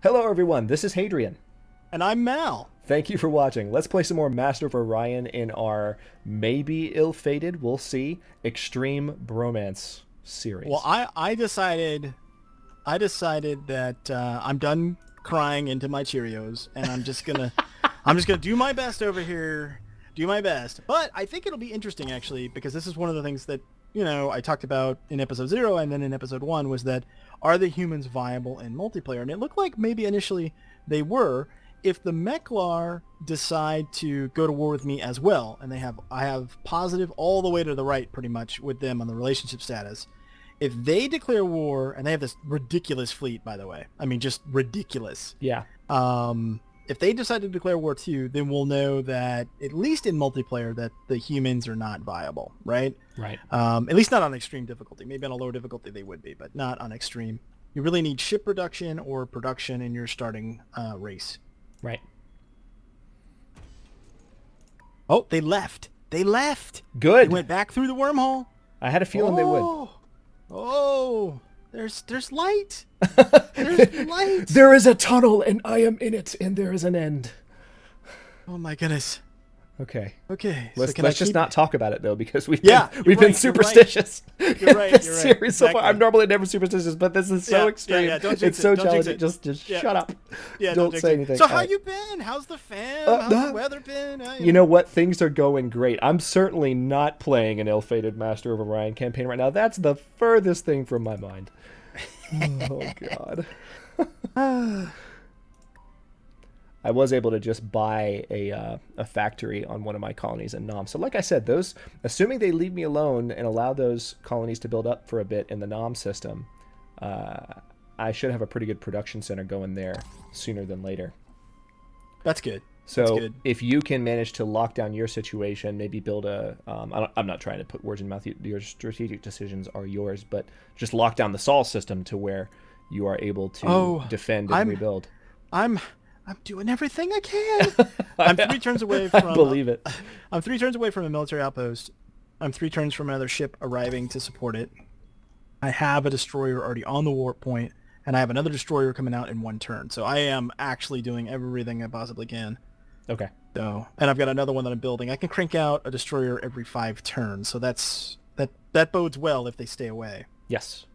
Hello everyone, this is Hadrian. And I'm Mal. Thank you for watching. Let's play some more Master of Orion in our maybe ill-fated, we'll see, extreme bromance series. Well, I decided that I'm done crying into my Cheerios, and I'm just gonna do my best over here, do my best. But I think it'll be interesting actually, because this is one of the things that I talked about in episode 0 and then in episode 1 was that are the humans viable in multiplayer? And it looked like maybe initially they were. If the Meklar decide to go to war with me as well, and I have positive all the way to the right pretty much with them on the relationship status. If they declare war, and they have this ridiculous fleet, by the way. I mean, just ridiculous. Yeah. If they decide to declare war too, then we'll know that, at least in multiplayer, that the humans are not viable, right? Right. At least not on extreme difficulty. Maybe on a lower difficulty they would be, but not on extreme. You really need ship production or production in your starting race. Right. Oh, they left. They left. Good. They went back through the wormhole. I had a feeling they would. Oh, there's light. There's light. There is a tunnel, and I am in it, and there is an end. Oh my goodness. Okay. Okay. Let's just not talk about it though, because we've been superstitious. You're right. You're series so far. I'm normally never superstitious, but this is so extreme. Yeah, don't it's jinx so it. Don't challenging. jinx Just Yeah. shut up. Yeah, don't say anything. So how you been? How's the fam? How's the weather been? You know what? Things are going great. I'm certainly not playing an ill-fated Master of Orion campaign right now. That's the furthest thing from my mind. Oh God. I was able to just buy a factory on one of my colonies in Nam. So like I said, assuming they leave me alone and allow those colonies to build up for a bit in the Nam system, I should have a pretty good production center going there sooner than later. That's good. So if you can manage to lock down your situation, maybe build I'm not trying to put words in your mouth. Your strategic decisions are yours, but just lock down the Sol system to where you are able to defend and rebuild. I'm doing everything I can. I'm 3 turns away from... I believe it. I'm 3 turns away from a military outpost. I'm 3 turns from another ship arriving to support it. I have a destroyer already on the warp point, and I have another destroyer coming out in 1 turn. So I am actually doing everything I possibly can. Okay. So, and I've got another one that I'm building. I can crank out a destroyer every 5 turns, so that bodes well if they stay away. Yes.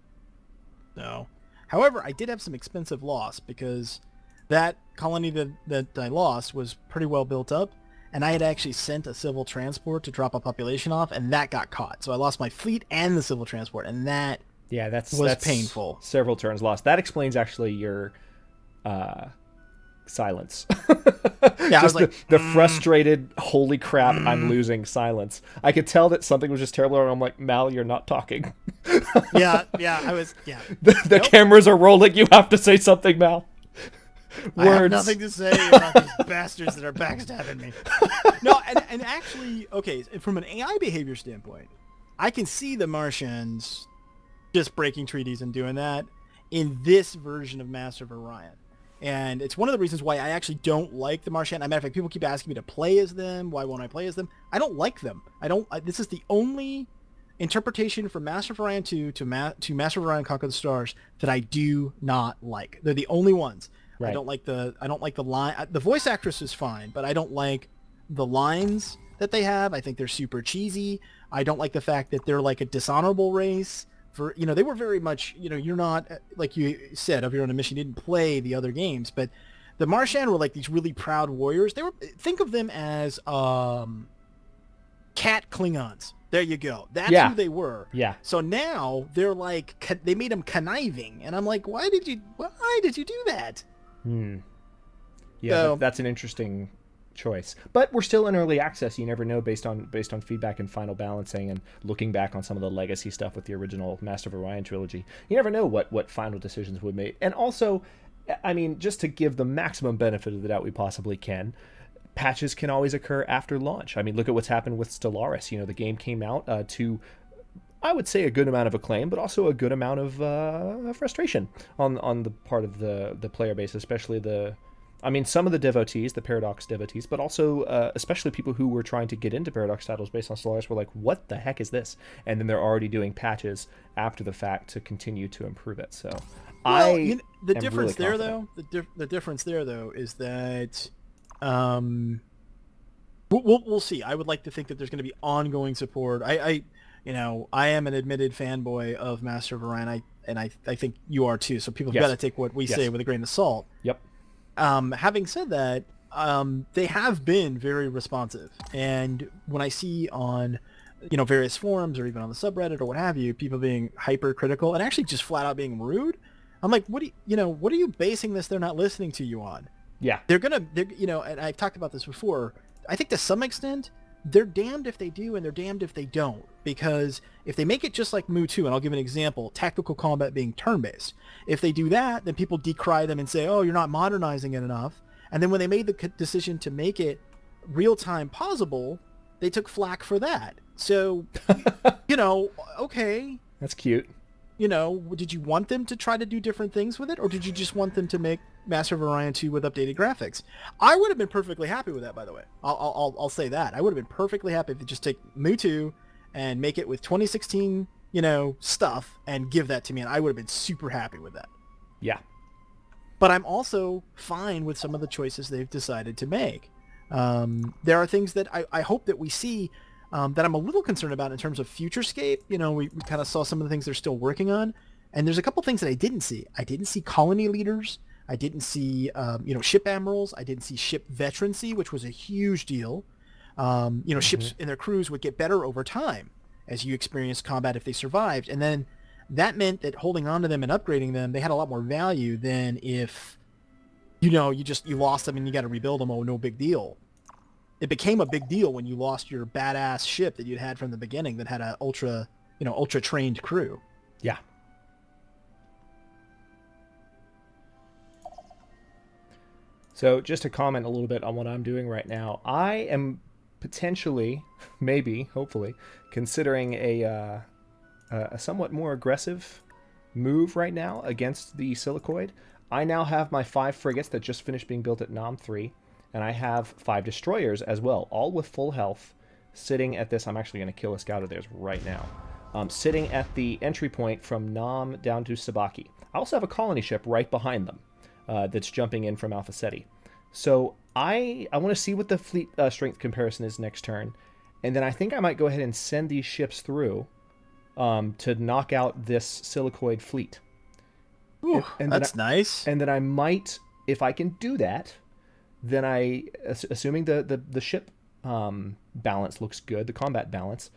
So, however, I did have some expensive loss because... that colony that I lost was pretty well built up, and I had actually sent a civil transport to drop a population off, and that got caught. So I lost my fleet and the civil transport, and that was painful. Several turns lost. That explains actually your silence. Yeah, I was like, the frustrated, holy crap, I'm losing silence. I could tell that something was just terrible, and I'm like, Mal, you're not talking. yeah, I was, yeah. The cameras are rolling. You have to say something, Mal. Words. I have nothing to say about these bastards that are backstabbing me. No, and actually, okay, from an AI behavior standpoint, I can see the Martians just breaking treaties and doing that in this version of Master of Orion. And it's one of the reasons why I actually don't like the Martian. As a matter of fact, people keep asking me to play as them. Why won't I play as them? I don't like them. This is the only interpretation from Master of Orion 2 to Master of Orion Conquer the Stars that I do not like. They're the only ones. Right. I don't like the line. The voice actress is fine, but I don't like the lines that they have. I think they're super cheesy. I don't like the fact that they're like a dishonorable race. They were very much, you're not, like you said, of your own admission, you didn't play the other games, but the Martian were like these really proud warriors. Think of them as cat Klingons. There you go. That's who they were. Yeah. So now they're like, they made them conniving, and I'm like, why did you do that? Yeah, so, that's an interesting choice. But we're still in early access. You never know based on feedback and final balancing and looking back on some of the legacy stuff with the original Master of Orion trilogy. You never know what final decisions would make. And also, I mean, just to give the maximum benefit of the doubt we possibly can, patches can always occur after launch. I mean, look at what's happened with Stellaris. The game came out to, I would say, a good amount of acclaim, but also a good amount of frustration on the part of the player base, especially the I mean, some of the devotees, the Paradox devotees, but also especially people who were trying to get into Paradox titles based on Stellaris were like, what the heck is this? And then they're already doing patches after the fact to continue to improve it. So the difference there, though, the difference there, though, is that we'll see. I would like to think that there's going to be ongoing support. I am an admitted fanboy of Master of Orion, and I think you are too. So people have got to take what we say with a grain of salt. Yep. Having said that, they have been very responsive, and when I see on various forums or even on the subreddit or what have you, people being hypercritical and actually just flat out being rude, I'm like, what are you basing this? They're not listening to you on. Yeah. They're and I've talked about this before. I think to some extent, they're damned if they do and they're damned if they don't. Because if they make it just like Mu 2, and I'll give an example, tactical combat being turn-based. If they do that, then people decry them and say, oh, you're not modernizing it enough. And then when they made the decision to make it real-time pausable, they took flack for that. So, okay. That's cute. Did you want them to try to do different things with it, or did you just want them to make Master of Orion 2 with updated graphics? I would have been perfectly happy with that, by the way. I'll say that. I would have been perfectly happy if they just take Mu 2 and make it with 2016, stuff and give that to me, and I would have been super happy with that. Yeah. But I'm also fine with some of the choices they've decided to make. There are things that I hope that we see that I'm a little concerned about in terms of Futurescape. We kind of saw some of the things they're still working on, and there's a couple things that I didn't see. I didn't see colony leaders. I didn't see, ship admirals. I didn't see ship veterancy, which was a huge deal. Ships and their crews would get better over time as you experienced combat if they survived. And then that meant that holding on to them and upgrading them, they had a lot more value than if, you lost them and you got to rebuild them. Oh, no big deal. It became a big deal when you lost your badass ship that you'd had from the beginning that had a ultra trained crew. Yeah. So just to comment a little bit on what I'm doing right now, I am potentially, maybe, hopefully, considering a somewhat more aggressive move right now against the Silicoid. I now have my 5 frigates that just finished being built at Nam 3, and I have 5 destroyers as well, all with full health, sitting at this. I'm actually going to kill a scout of theirs right now. Sitting at the entry point from Nam down to Sabaki. I also have a colony ship right behind them that's jumping in from Alpha Ceti. So I want to see what the fleet strength comparison is next turn, and then I think I might go ahead and send these ships through to knock out this Silicoid fleet. Ooh, that's nice. And then I might, if I can do that, then assuming the ship balance looks good, the combat balance,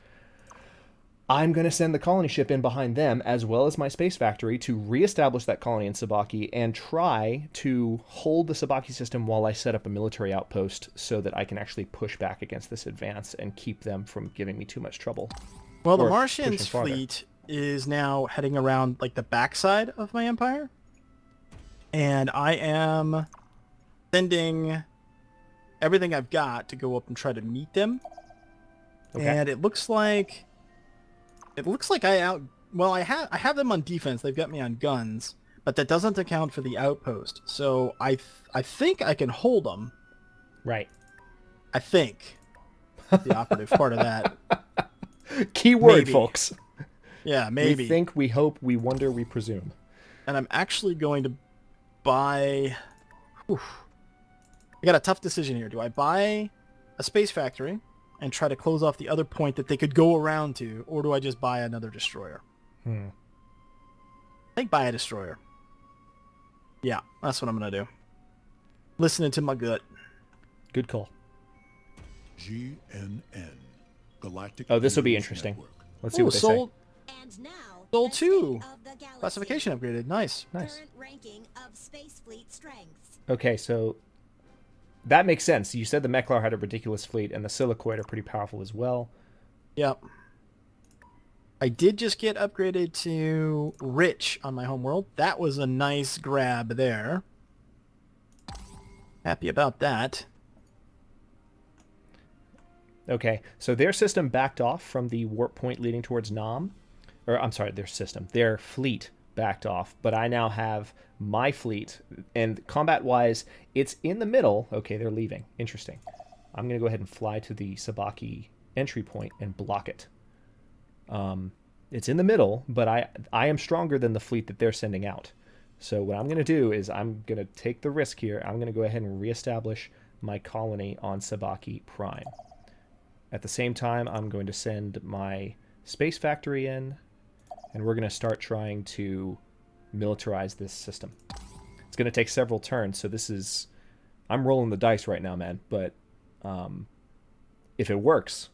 I'm going to send the colony ship in behind them, as well as my space factory, to reestablish that colony in Sabaki and try to hold the Sabaki system while I set up a military outpost so that I can actually push back against this advance and keep them from giving me too much trouble. Well, the Martians' fleet is now heading around like the backside of my empire, and I am sending everything I've got to go up and try to meet them. Okay. And it looks like I have them on defense. They've got me on guns, but that doesn't account for the outpost. So I think I can hold them. Right. I think the operative part of that. Keyword, maybe. Folks. Yeah, maybe. We think, we hope, we wonder, we presume. And I'm actually going to buy... I got a tough decision here. Do I buy a space factory and try to close off the other point that they could go around to, or do I just buy another destroyer? I think buy a destroyer. Yeah, that's what I'm going to do. Listening to my gut. Good call. GNN. Galactic. Oh, this will be interesting. Network. Let's see what they say. And now, Soul 2. of the galaxy. Classification upgraded. Nice. Nice. Current ranking of space fleet strengths. Okay, so that makes sense. You said the Meklar had a ridiculous fleet, and the Silicoid are pretty powerful as well. Yep. I did just get upgraded to Rich on my homeworld. That was a nice grab there. Happy about that. Okay, so their system backed off from the warp point leading towards Nam. Or, I'm sorry, their fleet backed off, but I now have my fleet, and combat-wise, it's in the middle. Okay, they're leaving. Interesting. I'm going to go ahead and fly to the Sabaki entry point and block it. It's in the middle, but I am stronger than the fleet that they're sending out. So what I'm going to do is I'm going to take the risk here. I'm going to go ahead and reestablish my colony on Sabaki Prime. At the same time, I'm going to send my space factory in, and we're going to start trying to militarize this system. It's going to take several turns, so this is... I'm rolling the dice right now, man, but if it works,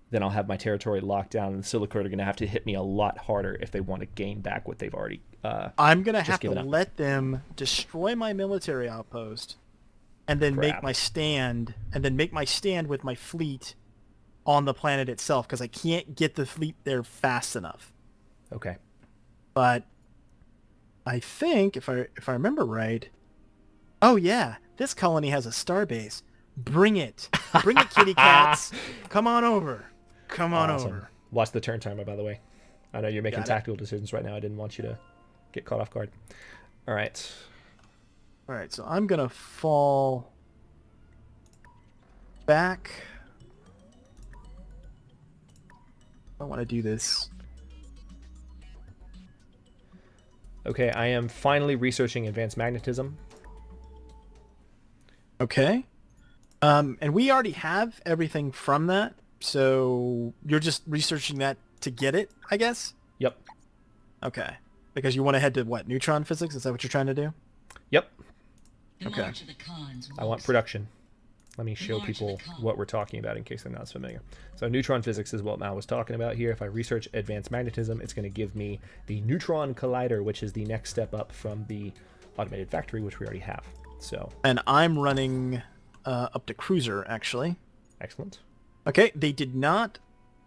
then I'll have my territory locked down, and the Silicate are going to have to hit me a lot harder if they want to gain back what they've already I'm going to have to let them destroy my military outpost and then make my stand, with my fleet on the planet itself, because I can't get the fleet there fast enough. Okay. But I think, if I remember right... Oh, yeah. This colony has a starbase. Bring it. Bring it, kitty cats. Come on over. Come on over. Watch the turn timer, by the way. I know you're making tactical decisions right now. I didn't want you to get caught off guard. All right. All right, so I'm going to fall back. I want to do this. Okay, I am finally researching advanced magnetism. Okay. And we already have everything from that, so you're just researching that to get it, I guess? Yep. Okay. Because you want to head to, what, neutron physics? Is that what you're trying to do? Yep. Okay. I want production. Let me show people what we're talking about in case they're not familiar. So neutron physics is what Mal was talking about here. If I research advanced magnetism, it's going to give me the neutron collider, which is the next step up from the automated factory, which we already have. So. And I'm running up to cruiser, actually. Excellent. Okay, they did not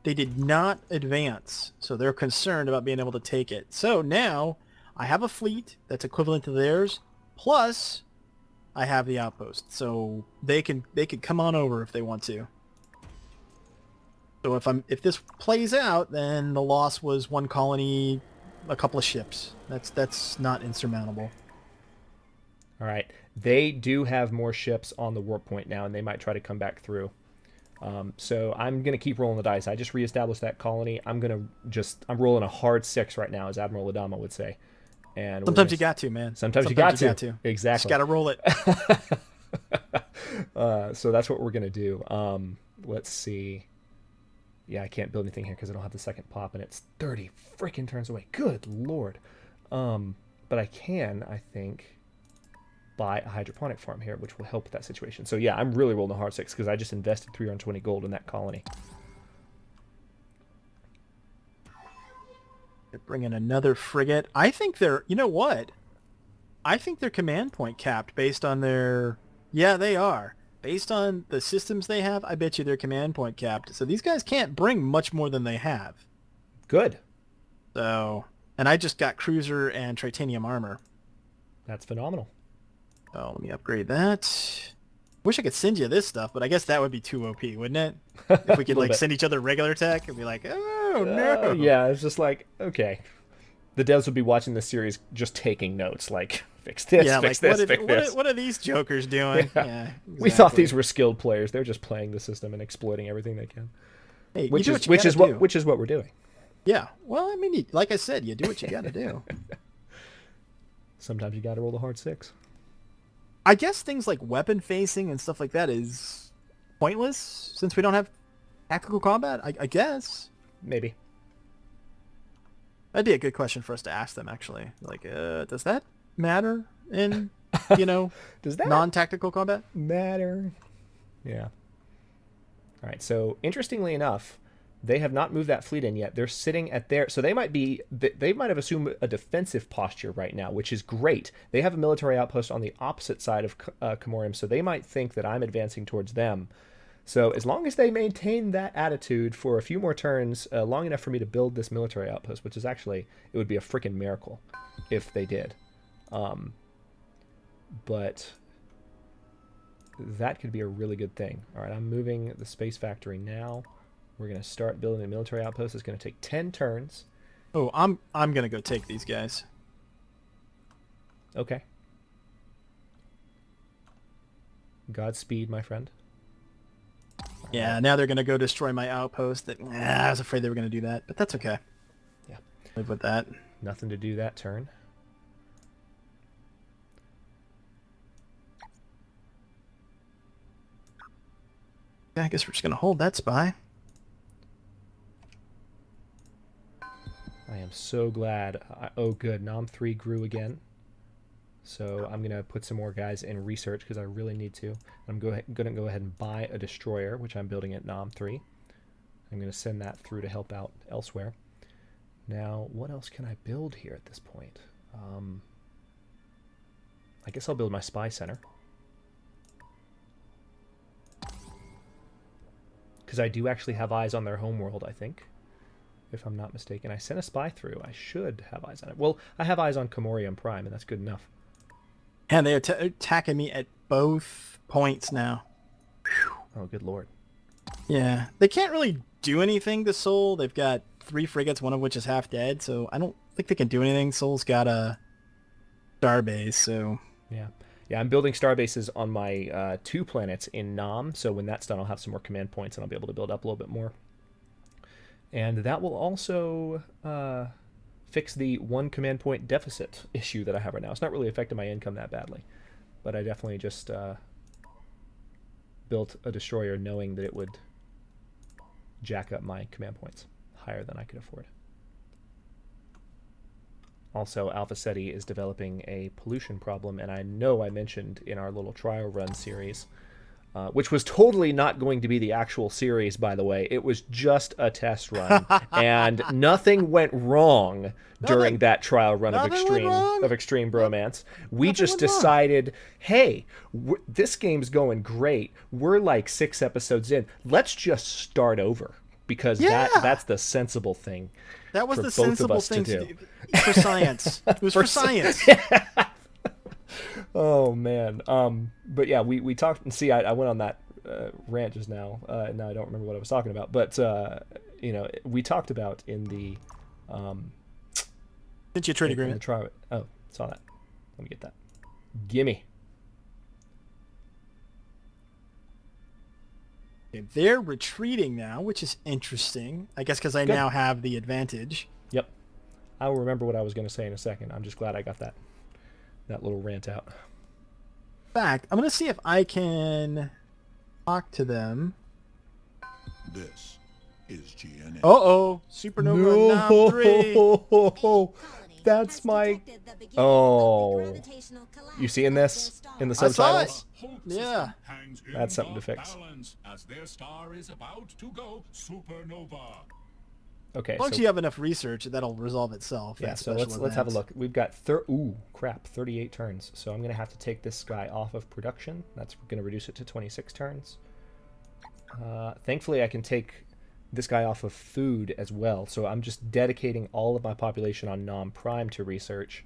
advance, so they're concerned about being able to take it. So now I have a fleet that's equivalent to theirs, plus I have the outpost, so they could come on over if they want to. So if this plays out, then the loss was one colony, a couple of ships. That's not insurmountable. All right. They do have more ships on the warp point now, and they might try to come back through. So I'm going to keep rolling the dice. I just reestablished that colony. I'm rolling a hard 6 right now, as Admiral Adama would say. And sometimes you got to, man. Sometimes you got to. Exactly. Just got to roll it. So that's what we're going to do. Let's see. Yeah, I can't build anything here because I don't have the second pop, and it's 30 freaking turns away. Good Lord. But I can, I think, buy a hydroponic farm here, which will help with that situation. So yeah, I'm really rolling a hard 6 because I just invested 320 gold in that colony. They're bringing another frigate. I think they're, you know what? I think they're command point capped based on their... Yeah, they are. Based on the systems they have, I bet you they're command point capped. So these guys can't bring much more than they have. Good. So, and I just got cruiser and titanium armor. That's phenomenal. Oh, let me upgrade that. Wish I could send you this stuff, but I guess that would be too OP, wouldn't it? If we could like send each other regular tech and be like, oh no. Yeah, it's just like, okay. The devs would be watching this series just taking notes, like, fix this, fix this. What are these jokers doing? Yeah. Exactly. We thought these were skilled players. They're just playing the system and exploiting everything they can. Hey, which is what we're doing. Yeah. Well, I mean, like I said, you do what you got to do. Sometimes you got to roll the hard 6. I guess things like weapon facing and stuff like that is pointless since we don't have tactical combat, I guess. Maybe. That'd be a good question for us to ask them, actually. Like, does that matter in, does that non-tactical combat? Matter? Yeah. All right, so interestingly enough, they have not moved that fleet in yet. They're sitting at their... So they might have assumed a defensive posture right now, which is great. They have a military outpost on the opposite side of Comorium, so they might think that I'm advancing towards them. So as long as they maintain that attitude for a few more turns, long enough for me to build this military outpost, which is actually... It would be a freaking miracle if they did. But that could be a really good thing. All right, I'm moving the space factory now. We're going to start building a military outpost. It's going to take 10 turns. Oh, I'm going to go take these guys. Okay. Godspeed, my friend. Yeah, now they're going to go destroy my outpost. I was afraid they were going to do that, but that's okay. Yeah. Live with that. Nothing to do that turn. Yeah, I guess we're just going to hold that spy. I am so glad. Oh, good. Nom 3 grew again. So I'm going to put some more guys in research because I really need to. I'm going to go ahead and buy a destroyer, which I'm building at Nom 3. I'm going to send that through to help out elsewhere. Now, what else can I build here at this point? I guess I'll build my spy center. Because I do actually have eyes on their homeworld, I think. If I'm not mistaken. I sent a spy through. I should have eyes on it. Well, I have eyes on Comorium Prime, and that's good enough. And they're attacking me at both points now. Whew. Oh, good lord. Yeah. They can't really do anything to Sol. They've got 3 frigates, one of which is half dead, so I don't think they can do anything. Sol's got a starbase, so... Yeah. Yeah, I'm building starbases on my 2 planets in Nam, so when that's done, I'll have some more command points, and I'll be able to build up a little bit more. And that will also fix the 1 command point deficit issue that I have right now. It's not really affecting my income that badly, but I definitely just built a destroyer knowing that it would jack up my command points higher than I could afford. Also, Alpha Ceti is developing a pollution problem, and I know I mentioned in our little trial run series, which was totally not going to be the actual series, by the way. It was just a test run, and nothing went wrong during that trial run of extreme Bromance. We just decided, hey, this game's going great. We're like 6 episodes in. Let's just start over, because that's the sensible thing. That was for the both of sensible us thing to do. For science. It was for science. Oh man. But yeah, we talked, and see, I went on that rant just now. Now I don't remember what I was talking about, but you know, we talked about in the Didn't you trade agreement? Oh, saw that. Let me get that. Gimme. Okay, they're retreating now, which is interesting. I guess because I now have the advantage. Yep. I will remember what I was going to say in a second. I'm just glad I got that little rant out. In fact, I'm going to see if I can talk to them. This is GNN. Uh-oh. Supernova Nom 3. That's my... Oh. You seeing this in the subtitles? Yeah. That's something to fix. As their star is about to go supernova. Okay. As long as you have enough research, that'll resolve itself. Yeah, so let's have a look. We've got 38 turns. So I'm going to have to take this guy off of production. That's going to reduce it to 26 turns. Thankfully, I can take this guy off of food as well. So I'm just dedicating all of my population on Nom Prime to research.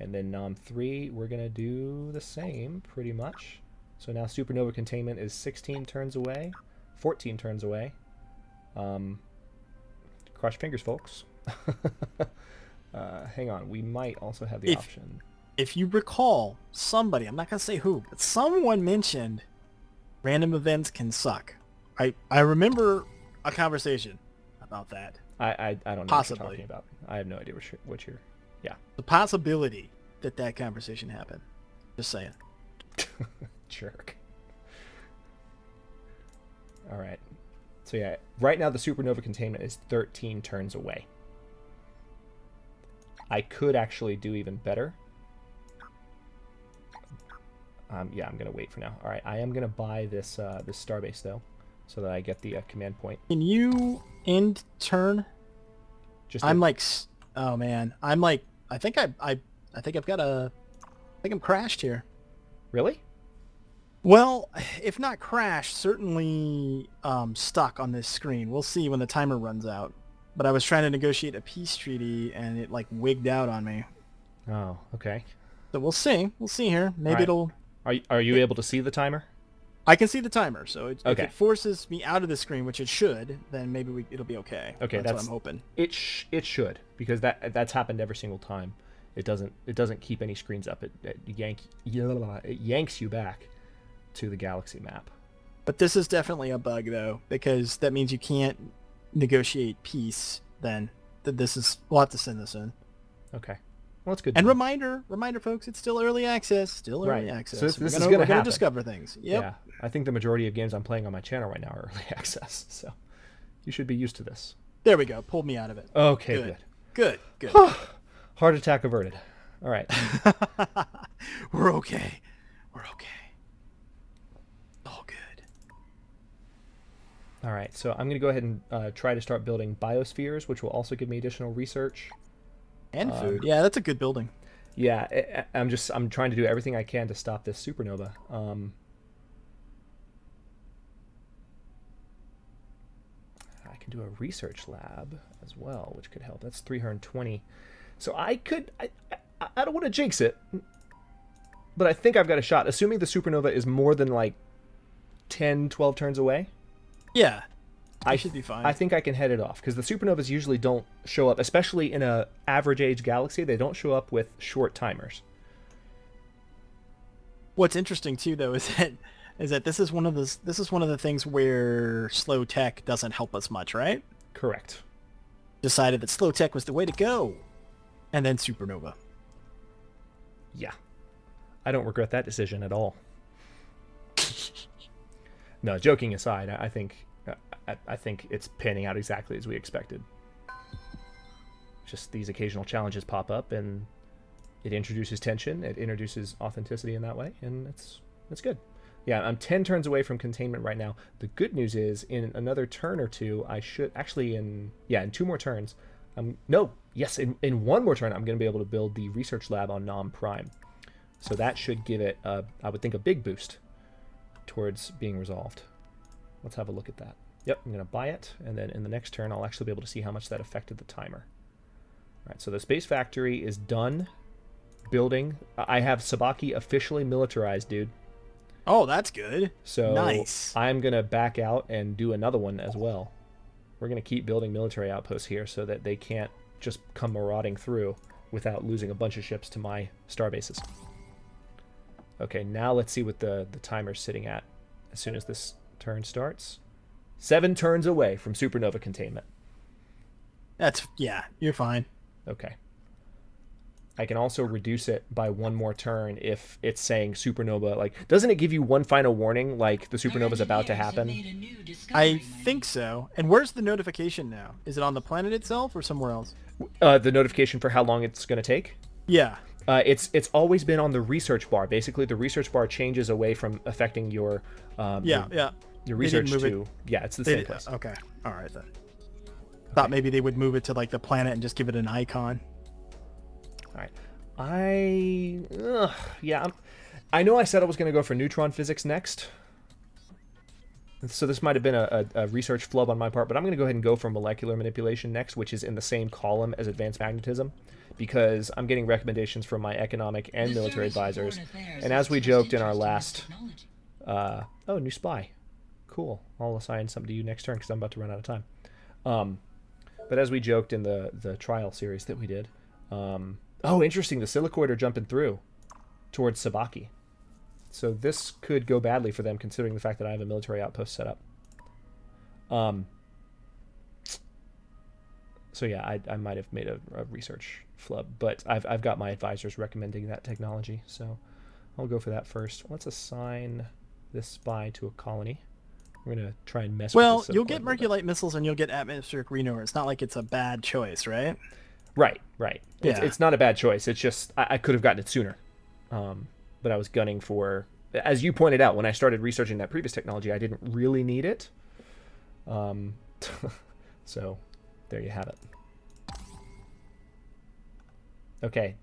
And then Nom 3, we're going to do the same, pretty much. So now supernova containment is 16 turns away, 14 turns away. Cross your fingers, folks. Hang on, we might also have the option. If you recall, somebody, I'm not going to say who, but someone mentioned random events can suck. I remember a conversation about that. I don't know what you're talking about. I have no idea what you're... Yeah. The possibility that conversation happened. Just saying. Jerk. All right. So yeah, right now the supernova containment is 13 turns away. I could actually do even better. Yeah, I'm gonna wait for now. All right, I am gonna buy this this starbase though, so that I get the command point. Can you end turn? I'm like, oh man, I'm like, I think I've got a, I think I'm crashed here. Really? Well, if not crashed, certainly stuck on this screen. We'll see when the timer runs out. But I was trying to negotiate a peace treaty, and it like wigged out on me. Oh, okay. So we'll see. We'll see here. Maybe it'll... Are you able to see the timer? I can see the timer, so if it forces me out of the screen, which it should, then maybe it'll be okay. Okay, that's what I'm hoping. It should, because that's happened every single time. It doesn't keep any screens up. It yanks you back to the galaxy map. But this is definitely a bug, though, because that means you can't negotiate peace then. We'll have to send this in. Okay. Well, that's good. And reminder, folks, it's still early access. Still early access. So this is we're going to discover things. Yep. Yeah. I think the majority of games I'm playing on my channel right now are early access. So you should be used to this. There we go. Pulled me out of it. Okay, Good. Heart attack averted. All right. We're okay. All good. All right. So I'm going to go ahead and try to start building biospheres, which will also give me additional research. And food. Yeah, that's a good building. Yeah, I'm trying to do everything I can to stop this supernova. I can do a research lab as well, which could help. That's 320. So I don't want to jinx it, but I think I've got a shot, assuming the supernova is more than like 10, 12 turns away. Yeah. I should be fine. I think I can head it off, because the supernovas usually don't show up, especially in a average age galaxy. They don't show up with short timers. What's interesting too, though, is that this is one of the things where slow tech doesn't help us much, right? Correct. Decided that slow tech was the way to go, and then supernova. Yeah, I don't regret that decision at all. No, joking aside, I think it's panning out exactly as we expected. Just these occasional challenges pop up, and it introduces tension, it introduces authenticity in that way, and it's good. Yeah, I'm 10 turns away from containment right now. The good news is, in another turn or two, I should actually in 2 more turns. In one more turn, I'm going to be able to build the research lab on Nom Prime. So that should give it, I would think, a big boost towards being resolved. Let's have a look at that. Yep, I'm going to buy it, and then in the next turn, I'll actually be able to see how much that affected the timer. All right, so the space factory is done building. I have Sabaki officially militarized, dude. Oh, that's good. So nice. I'm going to back out and do another one as well. We're going to keep building military outposts here so that they can't just come marauding through without losing a bunch of ships to my star bases. Okay, now let's see what the timer's sitting at as soon as this turn starts. 7 turns away from supernova containment. You're fine. Okay. I can also reduce it by 1 more turn if it's saying supernova. Like, doesn't it give you one final warning, like the supernova's about to happen? I think so. And where's the notification now? Is it on the planet itself or somewhere else? The notification for how long it's going to take? Yeah. It's always been on the research bar. Basically, the research bar changes away from affecting your your research to it's the same place. Okay, all right then. Thought maybe they would move it to like the planet and just give it an icon. All right, I know I said I was going to go for neutron physics next, so this might have been a research flub on my part, but I'm going to go ahead and go for molecular manipulation next, which is in the same column as advanced magnetism, because I'm getting recommendations from my economic and military advisors, and as we joked in our last new spy. Cool. I'll assign something to you next turn because I'm about to run out of time. But as we joked in the trial series that we did, interesting, the silicoid are jumping through towards Sabaki. So this could go badly for them, considering the fact that I have a military outpost set up. So yeah, I might have made a research flub, but I've got my advisors recommending that technology, so I'll go for that first. Let's assign this spy to a colony. We're going to try and mess with this. Well, you'll get Merculite missiles and you'll get atmospheric renower. It's not like it's a bad choice, right? Right. Yeah. It's not a bad choice. It's just I could have gotten it sooner. But I was gunning for, as you pointed out, when I started researching that previous technology, I didn't really need it. So there you have it. Okay.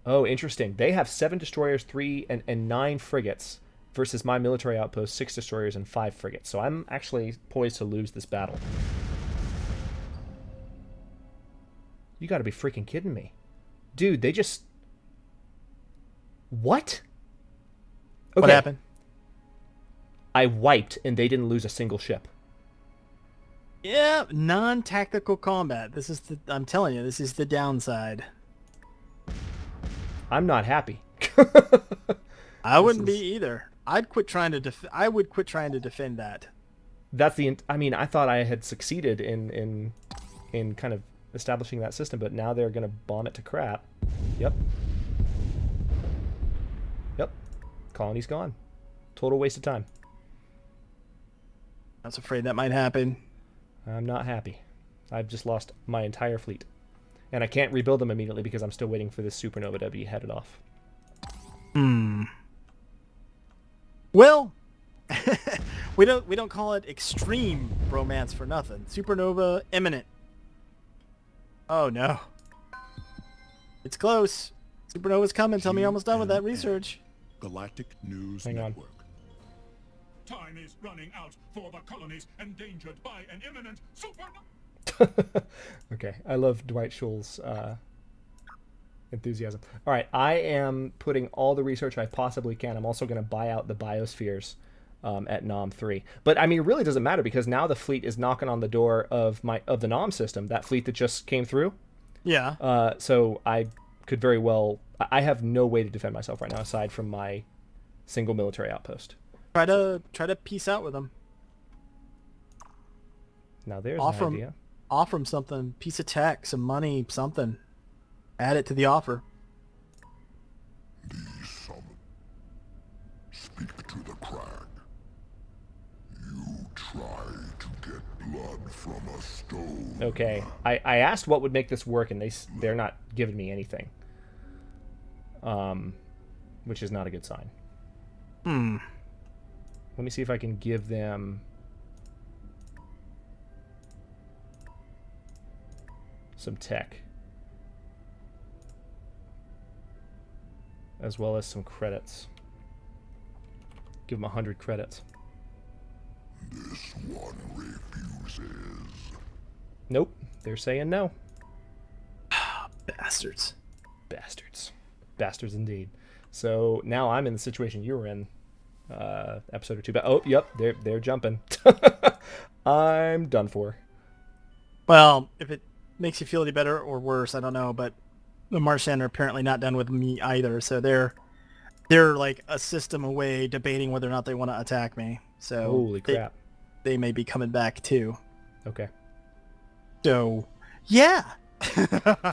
Interesting. They have 7 destroyers, 3 and 9 frigates versus my military outpost, 6 destroyers and 5 frigates. So I'm actually poised to lose this battle. You gotta be freaking kidding me. Dude, they just... What? Okay. What happened? I wiped and they didn't lose a single ship. Yeah, non-tactical combat. I'm telling you, this is the downside. I'm not happy. I wouldn't be either. I'd quit trying to I would quit trying to defend that. That's I mean, I thought I had succeeded in kind of establishing that system, but now they're going to bomb it to crap. Yep. Colony's gone. Total waste of time. I was afraid that might happen. I'm not happy. I've just lost my entire fleet. And I can't rebuild them immediately because I'm still waiting for this supernova to be headed off. Well, we don't call it extreme bromance for nothing. Supernova imminent. Oh no. It's close. Supernova's coming. Tell me you're almost done with that research. Galactic News Hang on. Network. Time is running out for the colonies endangered by an imminent supernova. Okay, I love Dwight Schul's enthusiasm. All right, I am putting all the research I possibly can. I'm also going to buy out the biospheres at Nom 3. But I mean, it really doesn't matter because now the fleet is knocking on the door of the Nom system, that fleet that just came through. Yeah. So I could very well. I have no way to defend myself right now aside from my single military outpost. Try to peace out with them. Now there's an idea. Offer them something. Piece of tech, some money, something. Add it to the offer. The summon. Speak to the crag. You try to get blood from a stone. Okay, I asked what would make this work, and they're not giving me anything. Which is not a good sign. Let me see if I can give them some tech. As well as some credits. Give them 100 credits. This one refuses. Nope, they're saying no. Bastards. Bastards indeed. So now I'm in the situation you were in episode or two back. Oh, yep, they're jumping. I'm done for. Well, if it makes you feel any better or worse, I don't know, but the Martian are apparently not done with me either, so they're like a system away debating whether or not they want to attack me. So Holy crap. They may be coming back too. Okay. So, yeah.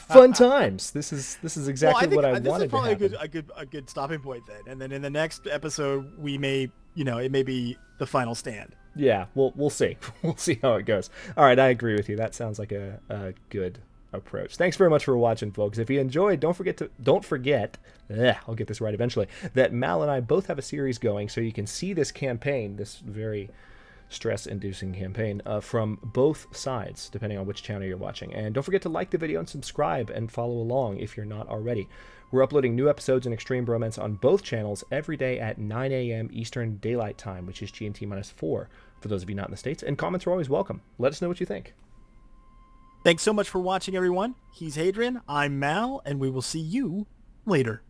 Fun times. This is exactly what I wanted to happen. This is probably a good stopping point then. And then in the next episode, we may, it may be the final stand. Yeah, we'll see. We'll see how it goes. All right, I agree with you. That sounds like a good approach. Thanks very much for watching, folks. If you enjoyed, don't forget, I'll get this right eventually, that Mal and I both have a series going, so you can see this campaign, this very stress-inducing campaign, from both sides, depending on which channel you're watching. And don't forget to like the video and subscribe and follow along if you're not already. We're uploading new episodes in Extreme Bromance on both channels every day at 9 a.m. Eastern Daylight Time, which is GMT -4 for those of you not in the States. And comments are always welcome. Let us know what you think. Thanks so much for watching, everyone. He's Hadrian, I'm Mal, and we will see you later.